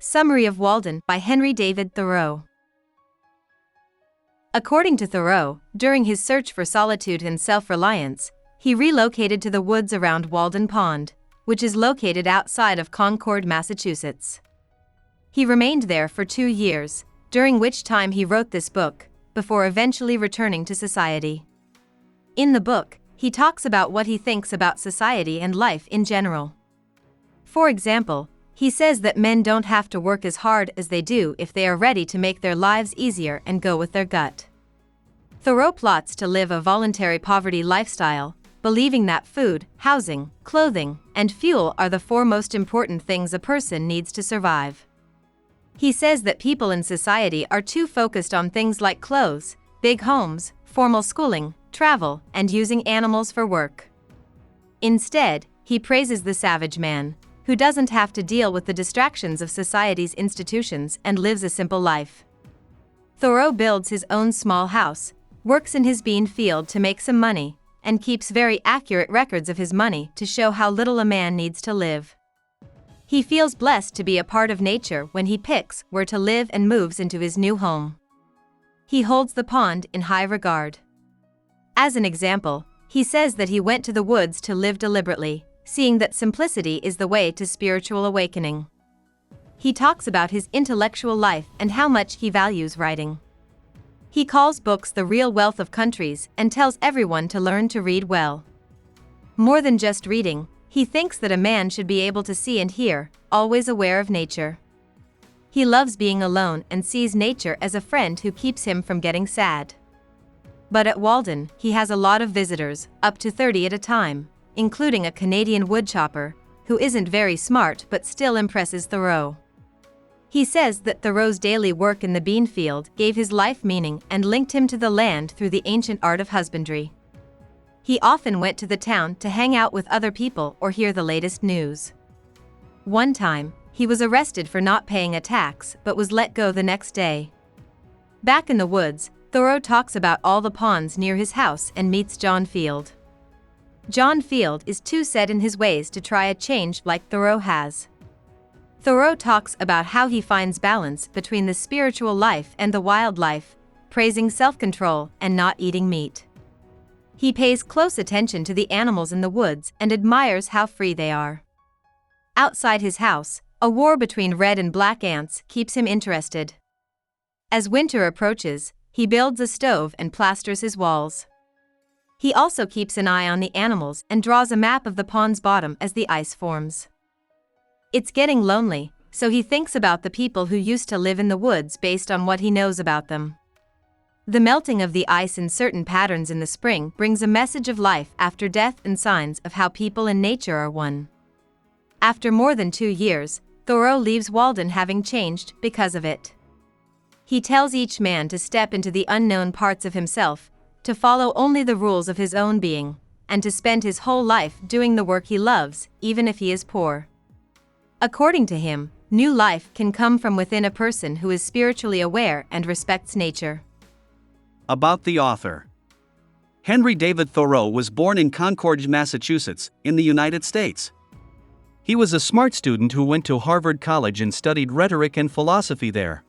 Summary of Walden by Henry David Thoreau. According to Thoreau, during his search for solitude and self-reliance, he relocated to the woods around Walden Pond, which is located outside of Concord, Massachusetts. He remained there for 2 years, during which time he wrote this book, before eventually returning to society. In the book, he talks about what he thinks about society and life in general. For example, he says that men don't have to work as hard as they do if they are ready to make their lives easier and go with their gut. Thoreau plots to live a voluntary poverty lifestyle, believing that food, housing, clothing, and fuel are the 4 most important things a person needs to survive. He says that people in society are too focused on things like clothes, big homes, formal schooling, travel, and using animals for work. Instead, he praises the savage man, who doesn't have to deal with the distractions of society's institutions and lives a simple life. Thoreau builds his own small house, works in his bean field to make some money, and keeps very accurate records of his money to show how little a man needs to live. He feels blessed to be a part of nature when he picks where to live and moves into his new home. He holds the pond in high regard. As an example, he says that he went to the woods to live deliberately, seeing that simplicity is the way to spiritual awakening. He talks about his intellectual life and how much he values writing. He calls books the real wealth of countries and tells everyone to learn to read well. More than just reading, he thinks that a man should be able to see and hear, always aware of nature. He loves being alone and sees nature as a friend who keeps him from getting sad. But at Walden, he has a lot of visitors, up to 30 at a time, including a Canadian woodchopper, who isn't very smart but still impresses Thoreau. He says that Thoreau's daily work in the bean field gave his life meaning and linked him to the land through the ancient art of husbandry. He often went to the town to hang out with other people or hear the latest news. One time, he was arrested for not paying a tax but was let go the next day. Back in the woods, Thoreau talks about all the ponds near his house and meets John Field. John Field is too set in his ways to try a change like Thoreau has. Thoreau talks about how he finds balance between the spiritual life and the wild life, praising self-control and not eating meat. He pays close attention to the animals in the woods and admires how free they are. Outside his house, a war between red and black ants keeps him interested. As winter approaches, he builds a stove and plasters his walls. He also keeps an eye on the animals and draws a map of the pond's bottom as the ice forms. It's getting lonely, so he thinks about the people who used to live in the woods based on what he knows about them. The melting of the ice in certain patterns in the spring brings a message of life after death and signs of how people and nature are one. After more than 2 years, Thoreau leaves Walden having changed because of it. He tells each man to step into the unknown parts of himself, to follow only the rules of his own being, and to spend his whole life doing the work he loves, even if he is poor. According to him, new life can come from within a person who is spiritually aware and respects nature. About the author. Henry David Thoreau was born in Concord, Massachusetts, in the United States. He was a smart student who went to Harvard College and studied rhetoric and philosophy there.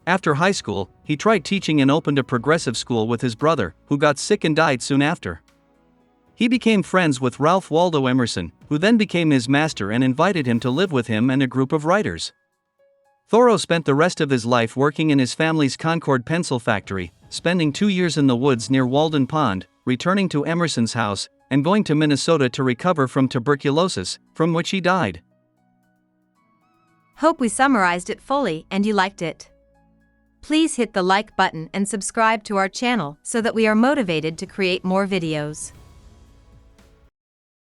After high school, he tried teaching and opened a progressive school with his brother, who got sick and died soon after. He became friends with Ralph Waldo Emerson, who then became his master and invited him to live with him and a group of writers. Thoreau spent the rest of his life working in his family's Concord pencil factory, spending 2 years in the woods near Walden Pond, returning to Emerson's house, and going to Minnesota to recover from tuberculosis, from which he died. Hope we summarized it fully and you liked it. Please hit the like button and subscribe to our channel so that we are motivated to create more videos.